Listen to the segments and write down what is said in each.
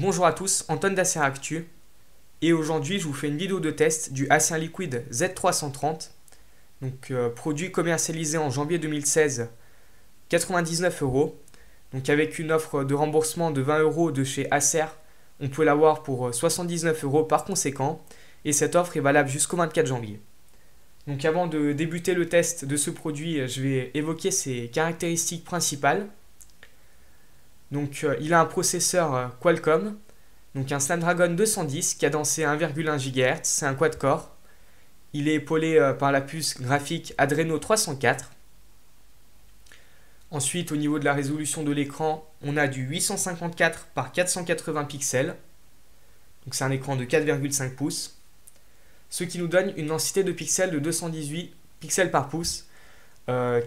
Bonjour à tous, Antoine d'Acer Actu et aujourd'hui je vous fais une vidéo de test du Acer Liquid Z330, produit commercialisé en janvier 2016, 99 euros. Donc avec une offre de remboursement de 20 euros de chez Acer, on peut l'avoir pour 79 euros par conséquent et cette offre est valable jusqu'au 24 janvier. Donc avant de débuter le test de ce produit, je vais évoquer ses caractéristiques principales. Il a un processeur Qualcomm, donc un Snapdragon 210 cadencé à 1,1 GHz, c'est un quad-core. Il est épaulé par la puce graphique Adreno 304. Ensuite, au niveau de la résolution de l'écran, on a du 854 par 480 pixels. Donc c'est un écran de 4,5 pouces. Ce qui nous donne une densité de pixels de 218 pixels par pouce,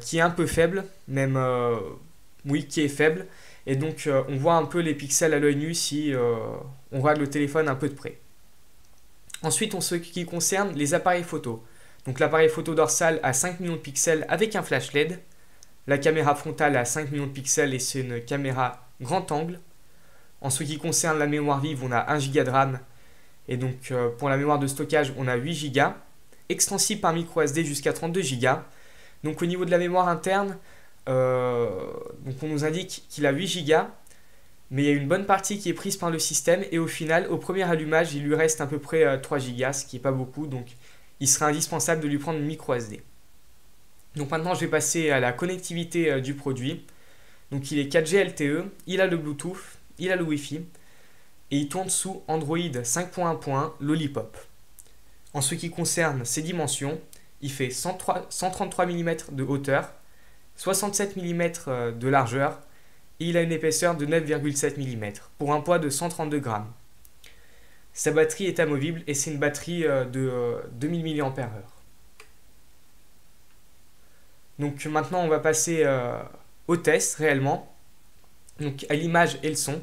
qui est un peu faible, qui est faible. Et donc on voit un peu les pixels à l'œil nu si on regarde le téléphone un peu de près. Ensuite, en ce qui concerne les appareils photo. Donc l'appareil photo dorsal a 5 millions de pixels avec un flash LED. La caméra frontale a 5 millions de pixels et c'est une caméra grand angle. En ce qui concerne la mémoire vive, on a 1 Go de RAM. Et donc pour la mémoire de stockage, on a 8 Go. Extensible par micro SD jusqu'à 32 Go. Donc au niveau de la mémoire interne, on nous indique qu'il a 8 Go, mais il y a une bonne partie qui est prise par le système et au final, au premier allumage, il lui reste à peu près 3 Go, ce qui n'est pas beaucoup, donc il sera indispensable de lui prendre une micro SD. Donc maintenant, je vais passer à la connectivité du produit. Donc il est 4G LTE, il a le Bluetooth, il a le Wi-Fi et il tourne sous Android 5.1.1 Lollipop. En ce qui concerne ses dimensions, il fait 133 mm de hauteur, 67 mm de largeur et il a une épaisseur de 9,7 mm pour un poids de 132 grammes. Sa batterie est amovible et c'est une batterie de 2000 mAh. Donc maintenant on va passer au test réellement, donc à l'image et le son.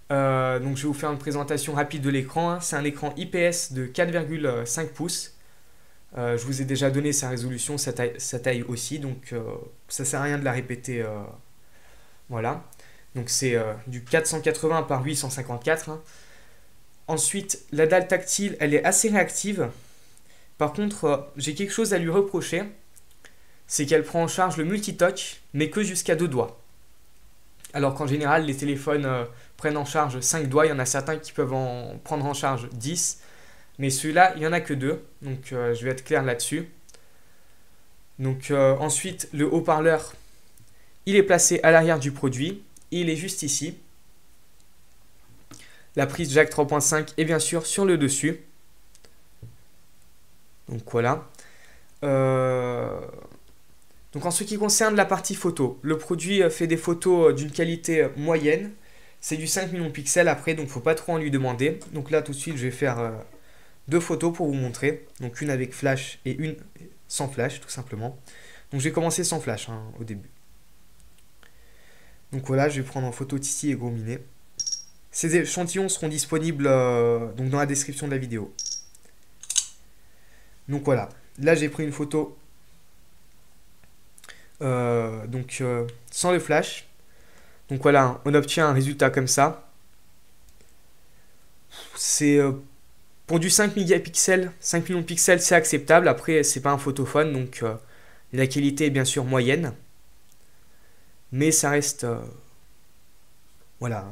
Je vais vous faire une présentation rapide de l'écran. C'est un écran IPS de 4,5 pouces. Je vous ai déjà donné sa résolution, sa taille aussi, donc ça sert à rien de la répéter. Voilà. Donc c'est du 480 par 854. Ensuite, la dalle tactile, elle est assez réactive. Par contre, j'ai quelque chose à lui reprocher, c'est qu'elle prend en charge le multitouch, mais que jusqu'à 2 doigts. Alors qu'en général, les téléphones prennent en charge 5 doigts, il y en a certains qui peuvent en prendre en charge 10. Mais celui-là, il n'y en a que 2, donc je vais être clair là-dessus. Ensuite, le haut-parleur, il est placé à l'arrière du produit, et il est juste ici. La prise jack 3.5 est bien sûr sur le dessus. Donc voilà. En ce qui concerne la partie photo, le produit fait des photos d'une qualité moyenne. C'est du 5 millions de pixels après, donc il ne faut pas trop en lui demander. Donc là, tout de suite, je vais faire 2 photos pour vous montrer. Donc une avec flash et une sans flash, tout simplement. Donc je vais commencer sans flash au début. Donc voilà, je vais prendre en photo Titi et Gros Minet. Ces échantillons seront disponibles dans la description de la vidéo. Donc voilà, là j'ai pris une photo sans le flash. Donc voilà, on obtient un résultat comme ça. C'est pour du 5 mégapixels, 5 millions de pixels, c'est acceptable. Après, c'est pas un photophone, donc la qualité est bien sûr moyenne. Mais ça reste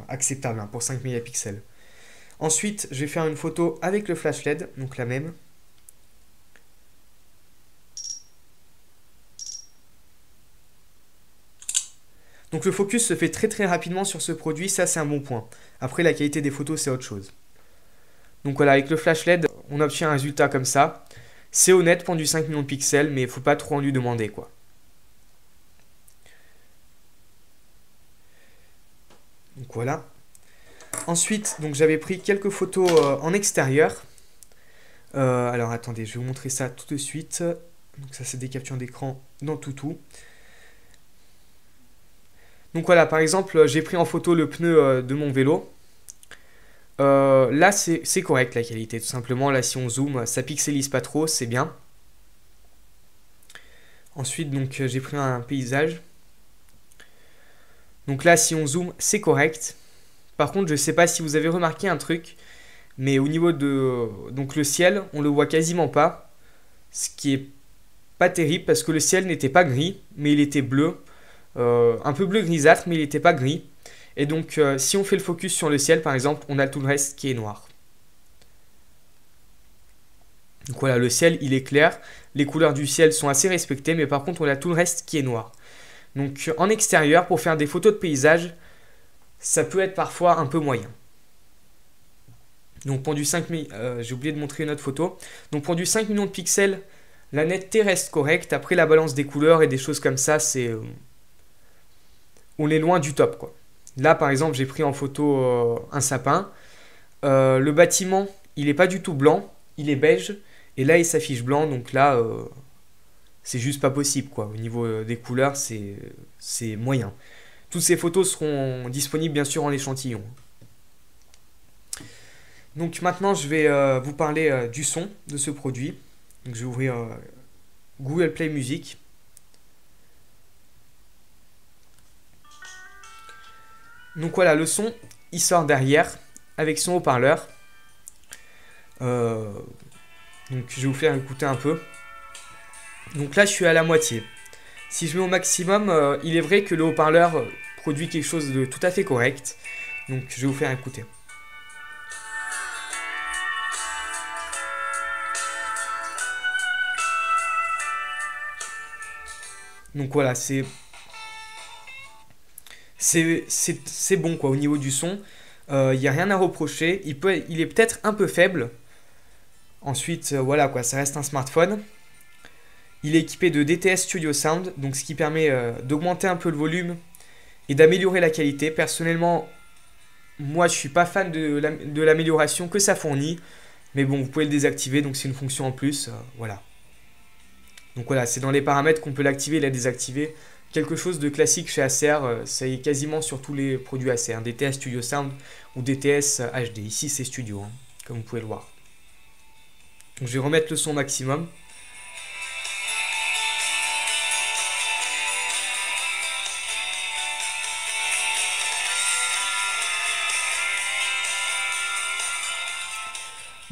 acceptable pour 5 mégapixels. Ensuite, je vais faire une photo avec le flash LED, donc la même. Donc le focus se fait très très rapidement sur ce produit, ça c'est un bon point. Après, la qualité des photos, c'est autre chose. Donc voilà, avec le flash LED, on obtient un résultat comme ça. C'est honnête pour du 5 millions de pixels, mais il ne faut pas trop en lui demander, quoi. Donc voilà. Ensuite, j'avais pris quelques photos en extérieur. Alors attendez, je vais vous montrer ça tout de suite. Donc ça, c'est des captures d'écran dans Toutou. Donc voilà, par exemple, j'ai pris en photo le pneu de mon vélo. Là, c'est correct la qualité, tout simplement. Là, si on zoome, ça pixelise pas trop, c'est bien. Ensuite, j'ai pris un paysage. Donc là, si on zoome, c'est correct. Par contre, je ne sais pas si vous avez remarqué un truc, mais au niveau de donc le ciel, on le voit quasiment pas, ce qui est pas terrible parce que le ciel n'était pas gris, mais il était bleu, un peu bleu grisâtre, mais il n'était pas gris. Et donc, si on fait le focus sur le ciel, par exemple, on a tout le reste qui est noir. Donc voilà, le ciel, il est clair. Les couleurs du ciel sont assez respectées, mais par contre, on a tout le reste qui est noir. Donc, en extérieur, pour faire des photos de paysage, ça peut être parfois un peu moyen. Donc, pour du 5 j'ai oublié de montrer une autre photo. Donc, pour du 5 millions de pixels, la netteté reste correcte. Après, la balance des couleurs et des choses comme ça, on est loin du top, quoi. Là, par exemple, j'ai pris en photo un sapin. Le bâtiment, il n'est pas du tout blanc, il est beige. Et là, il s'affiche blanc, donc là, c'est juste pas possible, quoi. Au niveau des couleurs, c'est moyen. Toutes ces photos seront disponibles, bien sûr, en échantillon. Donc maintenant, je vais vous parler du son de ce produit. Donc, je vais ouvrir Google Play Music. Donc voilà, le son, il sort derrière avec son haut-parleur. Donc je vais vous faire écouter un peu. Donc là, je suis à la moitié. Si je mets au maximum, il est vrai que le haut-parleur produit quelque chose de tout à fait correct. Donc je vais vous faire écouter. Donc voilà, c'est bon quoi au niveau du son. Il n'y a rien à reprocher. Il est peut-être un peu faible. Ensuite, voilà quoi, ça reste un smartphone. Il est équipé de DTS Studio Sound, donc ce qui permet d'augmenter un peu le volume et d'améliorer la qualité. Personnellement, moi je suis pas fan de l'amélioration que ça fournit. Mais bon, vous pouvez le désactiver, donc c'est une fonction en plus. Voilà. Donc voilà, c'est dans les paramètres qu'on peut l'activer et la désactiver. Quelque chose de classique chez Acer, ça y est quasiment sur tous les produits Acer, DTS Studio Sound ou DTS HD. Ici c'est Studio, hein, comme vous pouvez le voir. Donc je vais remettre le son maximum.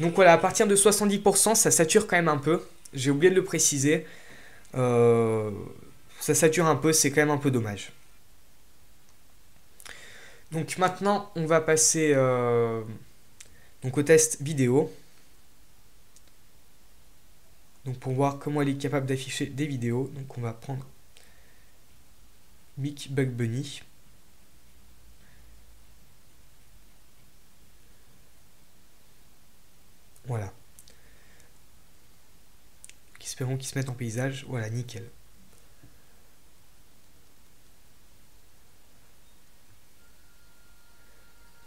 Donc voilà, à partir de 70%, ça sature quand même un peu. J'ai oublié de le préciser. Ça sature un peu, c'est quand même un peu dommage. Donc maintenant, on va passer donc au test vidéo. Donc pour voir comment elle est capable d'afficher des vidéos, donc on va prendre Mic Bug Bunny. Voilà. Espérons qu'il se mette en paysage. Voilà, nickel.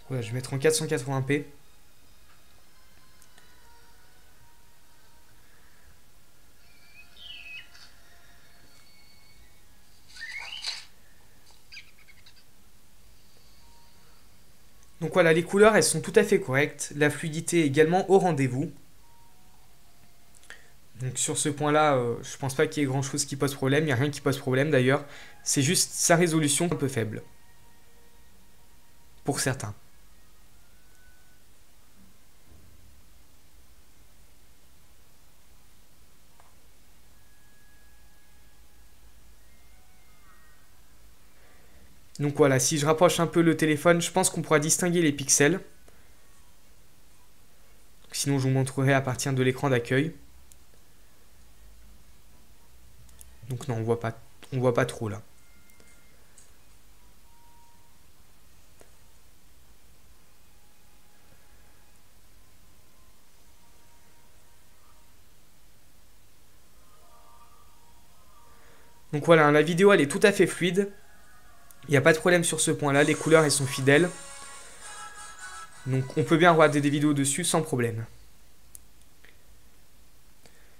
Voilà, je vais mettre en 480p. Donc voilà, les couleurs, elles sont tout à fait correctes. La fluidité est également au rendez-vous. Donc sur ce point-là, je pense pas qu'il y ait grand-chose qui pose problème. Il n'y a rien qui pose problème d'ailleurs. C'est juste sa résolution un peu faible. Pour certains. Donc voilà, si je rapproche un peu le téléphone, je pense qu'on pourra distinguer les pixels. Sinon, je vous montrerai à partir de l'écran d'accueil. Donc non, on voit pas trop là. Donc voilà, la vidéo elle est tout à fait fluide. Il n'y a pas de problème sur ce point-là. Les couleurs elles sont fidèles. Donc on peut bien regarder des vidéos dessus sans problème.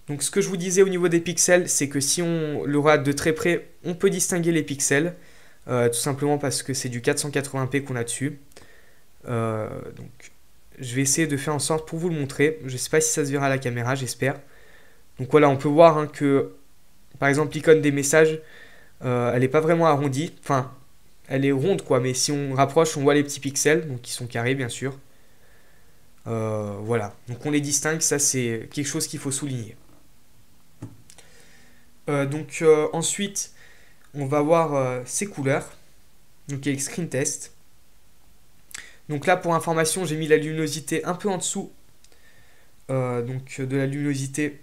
Donc ce que je vous disais au niveau des pixels, c'est que si on le regarde de très près, on peut distinguer les pixels. Tout simplement parce que c'est du 480p qu'on a dessus. Donc je vais essayer de faire en sorte pour vous le montrer. Je ne sais pas si ça se verra à la caméra, j'espère. Donc voilà, on peut voir hein, que par exemple l'icône des messages, elle n'est pas vraiment arrondie. Enfin, elle est ronde quoi, mais si on rapproche, on voit les petits pixels, donc qui sont carrés bien sûr. Voilà, donc on les distingue, ça c'est quelque chose qu'il faut souligner. Ensuite, on va voir ces couleurs, donc avec Screen Test. Donc là pour information, j'ai mis la luminosité un peu en dessous de la luminosité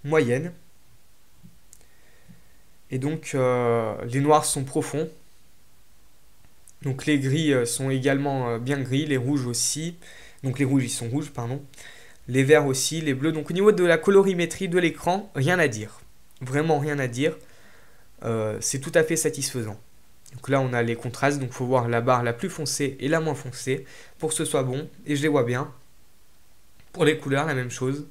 moyenne. Et donc les noirs sont profonds. Donc les gris sont également bien gris, les rouges aussi. Donc les rouges ils sont rouges, pardon. Les verts aussi, les bleus. Donc au niveau de la colorimétrie de l'écran, rien à dire. Vraiment rien à dire. C'est tout à fait satisfaisant. Donc là on a les contrastes, donc il faut voir la barre la plus foncée et la moins foncée pour que ce soit bon. Et je les vois bien. Pour les couleurs, la même chose.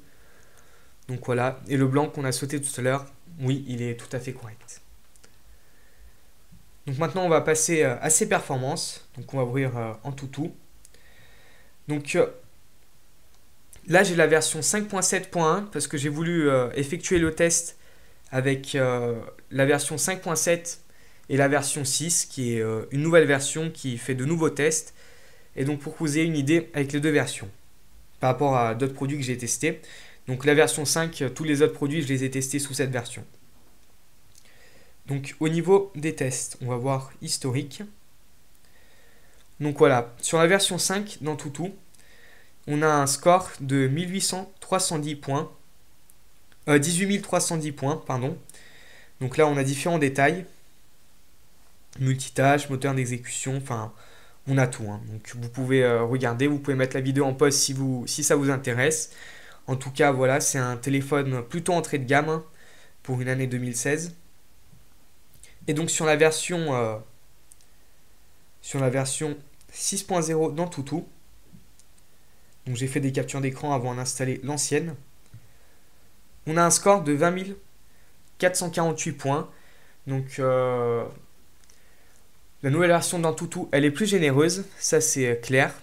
Donc voilà. Et le blanc qu'on a sauté tout à l'heure, oui, il est tout à fait correct. Donc maintenant on va passer à ses performances. Donc on va ouvrir en tout. Donc là j'ai la version 5.7.1 parce que j'ai voulu effectuer le test avec la version 5.7 et la version 6 qui est une nouvelle version qui fait de nouveaux tests. Et donc pour que vous ayez une idée avec les deux versions par rapport à d'autres produits que j'ai testés. Donc la version 5, tous les autres produits je les ai testés sous cette version. Donc au niveau des tests, on va voir historique. Donc voilà, sur la version 5 dans tout, on a un score de 310 points. 18 310 points, pardon. Donc là on a différents détails. Multitâche, moteur d'exécution, enfin on a tout. Hein. Donc vous pouvez regarder, vous pouvez mettre la vidéo en pause si ça vous intéresse. En tout cas voilà, c'est un téléphone plutôt entrée de gamme hein, pour une année 2016. Et donc sur la version 6.0 dans tout, donc j'ai fait des captures d'écran avant d'installer l'ancienne. On a un score de 20 448 points. Donc la nouvelle version d'Antutu, elle est plus généreuse, ça c'est clair.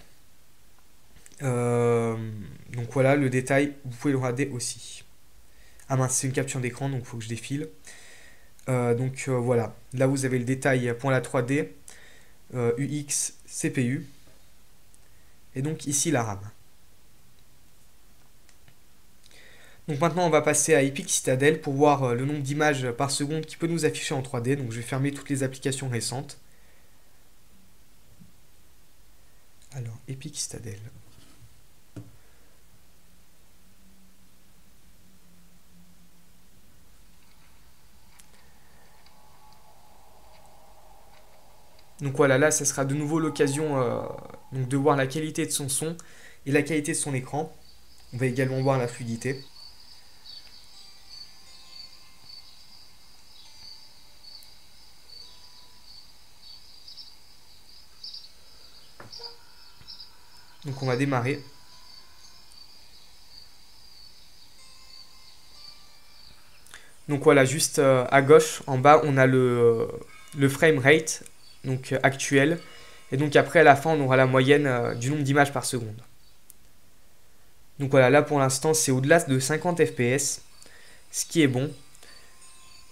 Donc voilà, le détail, vous pouvez le regarder aussi. Ah mince, c'est une capture d'écran, donc il faut que je défile. Voilà, là vous avez le détail pour la 3D, UX, CPU. Et donc ici la RAM. Donc maintenant on va passer à Epic Citadel pour voir le nombre d'images par seconde qui peut nous afficher en 3D. Donc je vais fermer toutes les applications récentes. Alors Epic Citadel. Donc voilà, là, ça sera de nouveau l'occasion de voir la qualité de son son et la qualité de son écran. On va également voir la fluidité. Donc on va démarrer. Donc voilà, juste à gauche, en bas, on a le frame rate donc, actuel. Et donc après, à la fin, on aura la moyenne du nombre d'images par seconde. Donc voilà, là pour l'instant, c'est au-delà de 50 fps, ce qui est bon.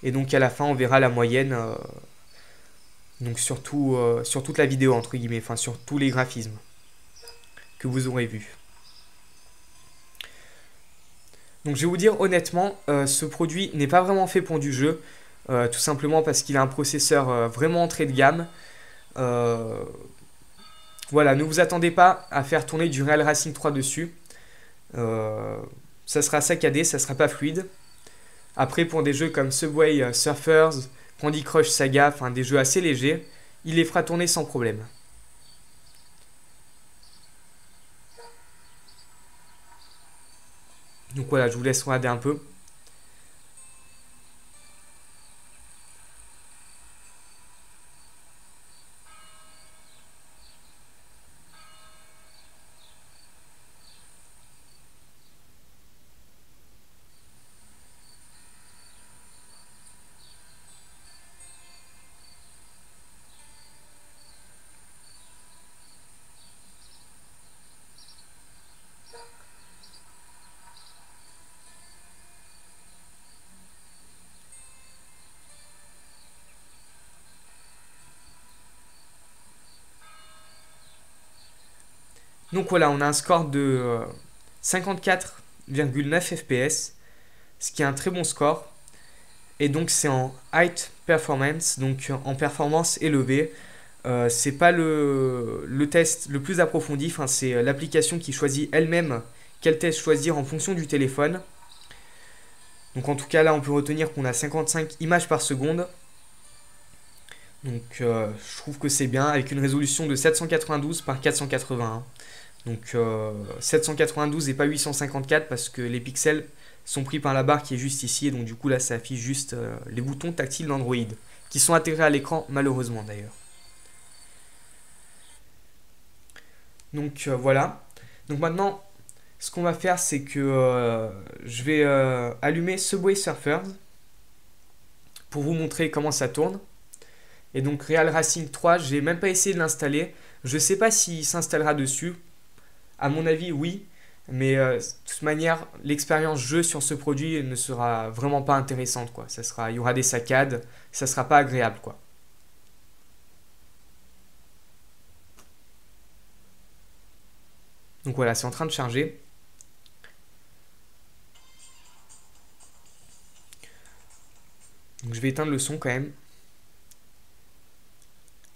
Et donc à la fin, on verra la moyenne donc sur toute la vidéo, entre guillemets, enfin sur tous les graphismes que vous aurez vus. Donc je vais vous dire honnêtement, ce produit n'est pas vraiment fait pour du jeu, tout simplement parce qu'il a un processeur vraiment entrée de gamme. Voilà, ne vous attendez pas à faire tourner du Real Racing 3 dessus. Ça sera saccadé, ça sera pas fluide. Après, pour des jeux comme Subway Surfers, Candy Crush Saga, enfin des jeux assez légers, il les fera tourner sans problème. Donc voilà, je vous laisse regarder un peu. Donc voilà, on a un score de 54,9 fps, ce qui est un très bon score. Et donc c'est en High Performance, donc en performance élevée. C'est pas le test le plus approfondi, enfin, c'est l'application qui choisit elle-même quel test choisir en fonction du téléphone. Donc en tout cas là on peut retenir qu'on a 55 images par seconde. Donc je trouve que c'est bien avec une résolution de 792 par 481. Donc 792 et pas 854 parce que les pixels sont pris par la barre qui est juste ici. Et donc du coup là ça affiche juste les boutons tactiles d'Android qui sont intégrés à l'écran malheureusement d'ailleurs. Donc voilà. Donc maintenant ce qu'on va faire c'est que je vais allumer Subway Surfers pour vous montrer comment ça tourne. Et donc Real Racing 3, j'ai même pas essayé de l'installer. Je sais pas s'il s'installera dessus. À mon avis, oui. Mais de toute manière, l'expérience jeu sur ce produit ne sera vraiment pas intéressante, quoi. Il y aura des saccades, ça sera pas agréable, quoi. Donc voilà, c'est en train de charger. Donc je vais éteindre le son quand même.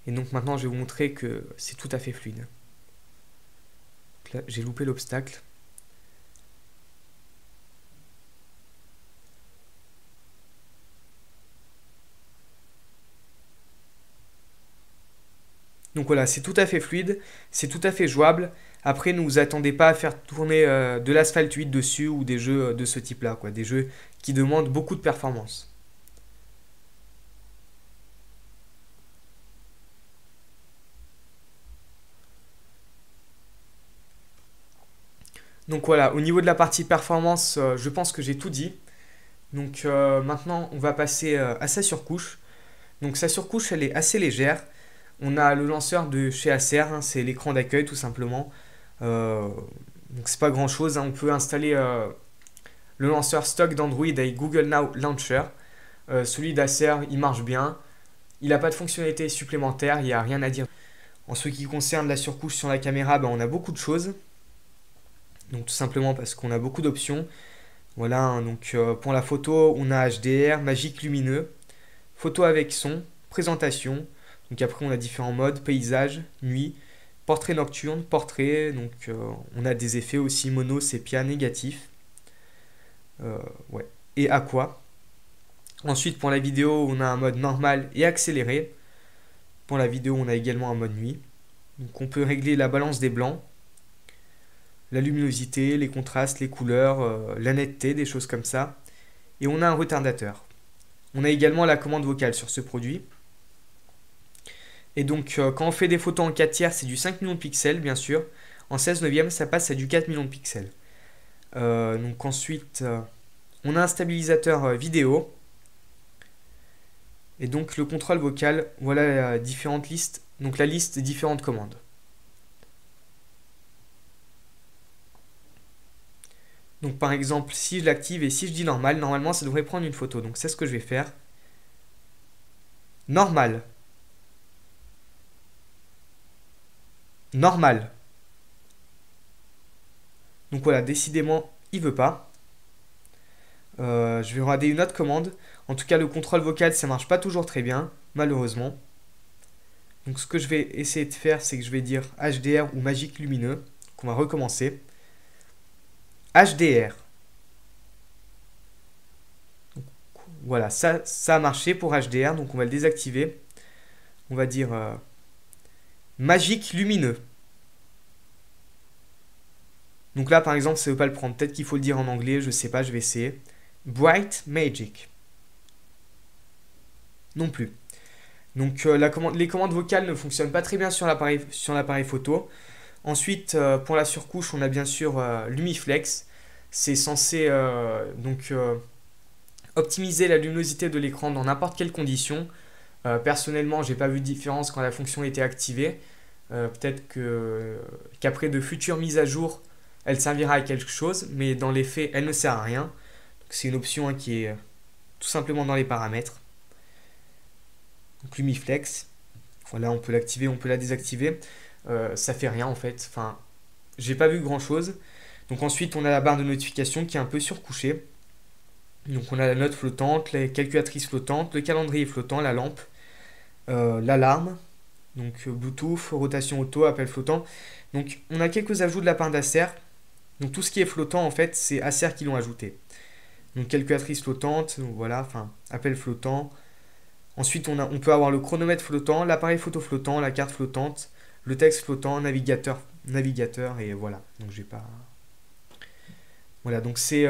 Et donc maintenant, je vais vous montrer que c'est tout à fait fluide. Donc là, j'ai loupé l'obstacle. Donc voilà, c'est tout à fait fluide, c'est tout à fait jouable. Après, ne vous attendez pas à faire tourner de l'Asphalt 8 dessus ou des jeux de ce type-là, quoi. Des jeux qui demandent beaucoup de performance. Donc voilà, au niveau de la partie performance, je pense que j'ai tout dit. Donc maintenant, on va passer à sa surcouche. Donc sa surcouche, elle est assez légère. On a le lanceur de chez Acer, hein, c'est l'écran d'accueil tout simplement. Euh, donc c'est pas grand chose, hein. On peut installer le lanceur stock d'Android avec Google Now Launcher. Celui d'Acer, il marche bien. Il n'a pas de fonctionnalité supplémentaire, il n'y a rien à dire. En ce qui concerne la surcouche sur la caméra, ben, on a beaucoup de choses. Donc tout simplement parce qu'on a beaucoup d'options. Voilà, hein, donc pour la photo, on a HDR, magique lumineux, photo avec son, présentation. Donc après, on a différents modes, paysage, nuit, portrait nocturne, portrait. Donc on a des effets aussi mono, sépia, négatif. Ouais. Et aqua. Ensuite, pour la vidéo, on a un mode normal et accéléré. Pour la vidéo, on a également un mode nuit. Donc on peut régler la balance des blancs, la luminosité, les contrastes, les couleurs, la netteté, des choses comme ça. Et on a un retardateur. On a également la commande vocale sur ce produit. Et donc quand on fait des photos en 4 tiers, c'est du 5 millions de pixels bien sûr. En 16 neuvième, ça passe à du 4 millions de pixels. Donc ensuite, on a un stabilisateur vidéo. Et donc le contrôle vocal, voilà la différentes listes. Donc la liste des différentes commandes. Donc par exemple, si je l'active et si je dis normal, normalement ça devrait prendre une photo. Donc c'est ce que je vais faire. Normal. Normal. Donc voilà, décidément, il veut pas. Je vais regarder une autre commande. En tout cas, le contrôle vocal, ça marche pas toujours très bien, malheureusement. Donc ce que je vais essayer de faire, c'est que je vais dire HDR ou magique lumineux. Donc on va recommencer. HDR. Donc, voilà, ça a marché pour HDR, donc on va le désactiver. On va dire magique lumineux. Donc là, par exemple, ça ne veut pas le prendre. Peut-être qu'il faut le dire en anglais, je sais pas, je vais essayer. Bright Magic. Non plus. Donc les commandes vocales ne fonctionnent pas très bien sur l'appareil photo. Ensuite, pour la surcouche, on a bien sûr Lumiflex. C'est censé optimiser la luminosité de l'écran dans n'importe quelle condition. Personnellement, j'ai pas vu de différence quand la fonction était activée. Peut-être qu'après de futures mises à jour, elle servira à quelque chose, mais dans les faits, elle ne sert à rien. C'est une option qui est tout simplement dans les paramètres. Donc Lumiflex, voilà, on peut l'activer, on peut la désactiver. Ça fait rien en fait. Enfin, j'ai pas vu grand chose. Donc ensuite on a la barre de notification qui est un peu surcouchée. Donc on a la note flottante, les calculatrices flottantes, le calendrier flottant, la lampe, l'alarme, donc Bluetooth, rotation auto, appel flottant. Donc on a quelques ajouts de la part d'Acer. Donc tout ce qui est flottant en fait c'est Acer qui l'ont ajouté. Donc calculatrice flottante, donc voilà, enfin appel flottant. Ensuite on peut avoir le chronomètre flottant, l'appareil photo flottant, la carte flottante, le texte flottant, navigateur et voilà. Donc j'ai pas... Voilà, donc c'est...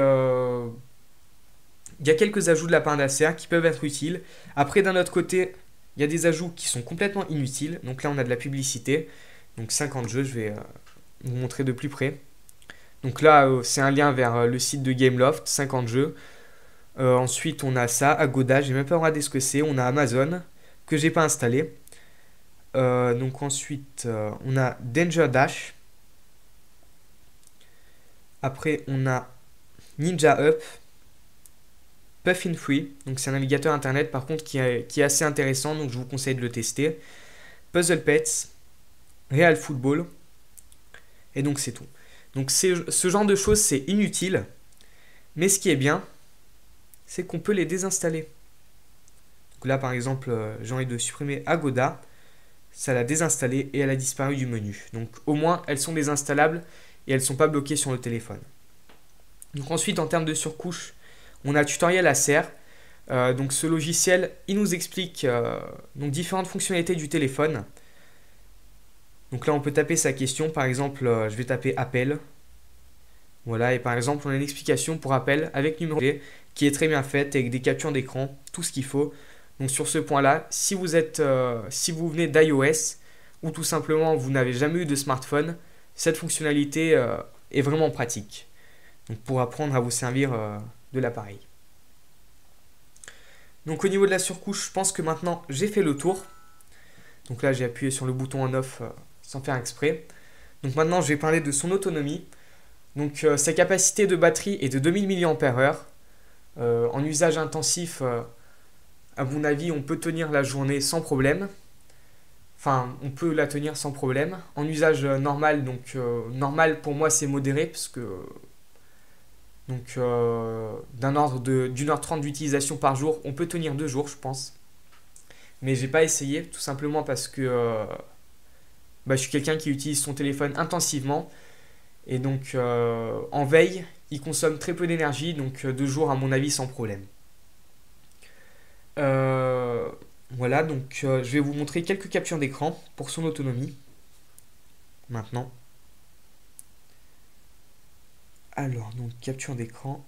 Il y a quelques ajouts de la part d'Acer qui peuvent être utiles. Après, d'un autre côté, il y a des ajouts qui sont complètement inutiles. Donc là, on a de la publicité. Donc 50 jeux, je vais vous montrer de plus près. Donc là, c'est un lien vers le site de Gameloft, 50 jeux. Ensuite, on a ça, Agoda, j'ai même pas regardé ce que c'est. On a Amazon, que j'ai pas installé. Donc ensuite, on a Danger Dash. Après, on a Ninja Up. Puffin Free, donc c'est un navigateur internet par contre qui est assez intéressant, donc je vous conseille de le tester. Puzzle Pets, Real Football, et donc c'est tout. Donc ce genre de choses c'est inutile, mais ce qui est bien, c'est qu'on peut les désinstaller. Donc là par exemple, j'ai envie de supprimer Agoda, ça l'a désinstallé et elle a disparu du menu. Donc au moins elles sont désinstallables et elles ne sont pas bloquées sur le téléphone. Donc ensuite en termes de surcouche, on a Tutoriel Acer. Donc ce logiciel, il nous explique donc différentes fonctionnalités du téléphone. Donc là, on peut taper sa question. Par exemple, je vais taper appel. Voilà, et par exemple, on a une explication pour appel avec numéro qui est très bien faite, avec des captures d'écran, tout ce qu'il faut. Donc sur ce point-là, si vous venez d'iOS ou tout simplement vous n'avez jamais eu de smartphone, cette fonctionnalité est vraiment pratique. Donc pour apprendre à vous servir de l'appareil. Donc au niveau de la surcouche, je pense que maintenant j'ai fait le tour. Donc là j'ai appuyé sur le bouton on off sans faire exprès. Donc maintenant je vais parler de son autonomie. Donc sa capacité de batterie est de 2000 mAh. En usage intensif, à mon avis on peut tenir la journée sans problème. Enfin on peut la tenir sans problème. En usage normal, donc normal pour moi c'est modéré parce que donc d'une heure 30 d'utilisation par jour, on peut tenir 2 jours je pense. Mais j'ai pas essayé, tout simplement parce que je suis quelqu'un qui utilise son téléphone intensivement. Et donc en veille, il consomme très peu d'énergie, donc 2 jours à mon avis sans problème. Voilà, donc je vais vous montrer quelques captures d'écran pour son autonomie. Maintenant. Alors, donc capture d'écran.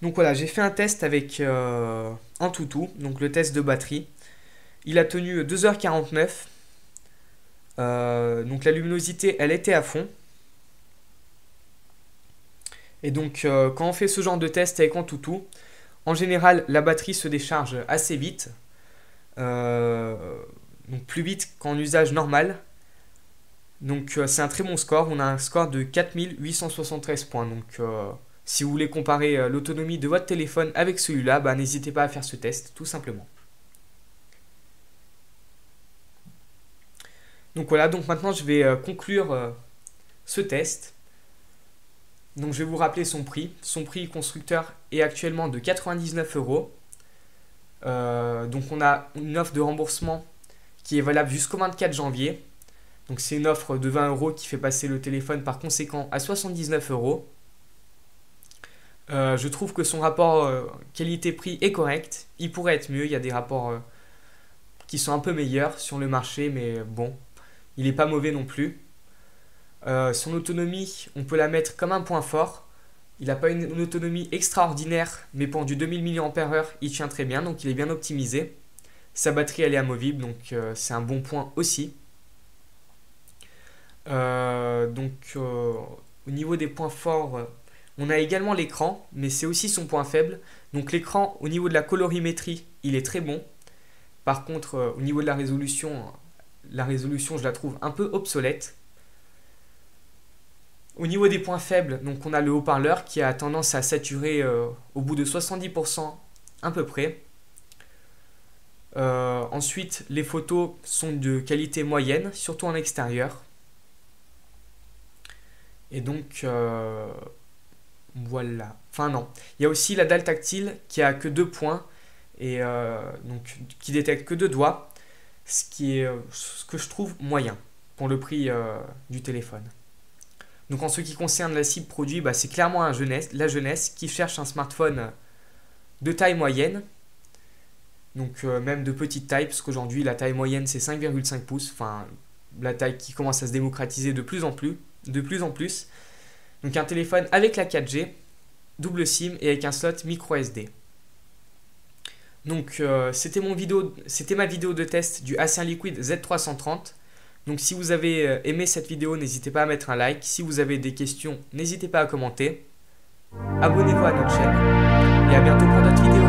Donc voilà, j'ai fait un test avec Antutu, donc le test de batterie. Il a tenu 2h49. Donc la luminosité, elle était à fond. Et donc quand on fait ce genre de test avec Antutu, en général, la batterie se décharge assez vite. Donc plus vite qu'en usage normal. Donc c'est un très bon score, on a un score de 4873 points. Donc si vous voulez comparer l'autonomie de votre téléphone avec celui-là, n'hésitez pas à faire ce test, tout simplement. Donc voilà, donc maintenant je vais conclure ce test. Donc je vais vous rappeler son prix. Son prix constructeur est actuellement de 99 €. Donc on a une offre de remboursement qui est valable jusqu'au 24 janvier. Donc c'est une offre de 20 € qui fait passer le téléphone par conséquent à 79 €. Je trouve que son rapport qualité-prix est correct. Il pourrait être mieux, il y a des rapports qui sont un peu meilleurs sur le marché, mais bon, il n'est pas mauvais non plus. Son autonomie, on peut la mettre comme un point fort. Il n'a pas une autonomie extraordinaire, mais pour du 2000 mAh, il tient très bien, donc il est bien optimisé. Sa batterie, elle est amovible, donc c'est un bon point aussi. Au niveau des points forts, on a également l'écran, mais c'est aussi son point faible. Donc l'écran, au niveau de la colorimétrie, il est très bon. Par contre, au niveau de la résolution, je la trouve un peu obsolète. Au niveau des points faibles, donc on a le haut-parleur qui a tendance à saturer au bout de 70% à peu près. Ensuite, les photos sont de qualité moyenne, surtout en extérieur. Et donc, voilà. Enfin non. Il y a aussi la dalle tactile qui a que 2 points et donc qui détecte que 2 doigts, ce que je trouve moyen pour le prix du téléphone. Donc en ce qui concerne la cible produit, c'est clairement la jeunesse qui cherche un smartphone de taille moyenne, donc même de petite taille, parce qu'aujourd'hui la taille moyenne c'est 5,5 pouces, enfin la taille qui commence à se démocratiser de plus en plus. Donc un téléphone avec la 4G, double SIM et avec un slot micro SD. Donc c'était ma vidéo de test du Acer Liquid Z330. Donc si vous avez aimé cette vidéo, n'hésitez pas à mettre un like. Si vous avez des questions, n'hésitez pas à commenter. Abonnez-vous à notre chaîne et à bientôt pour d'autres vidéos.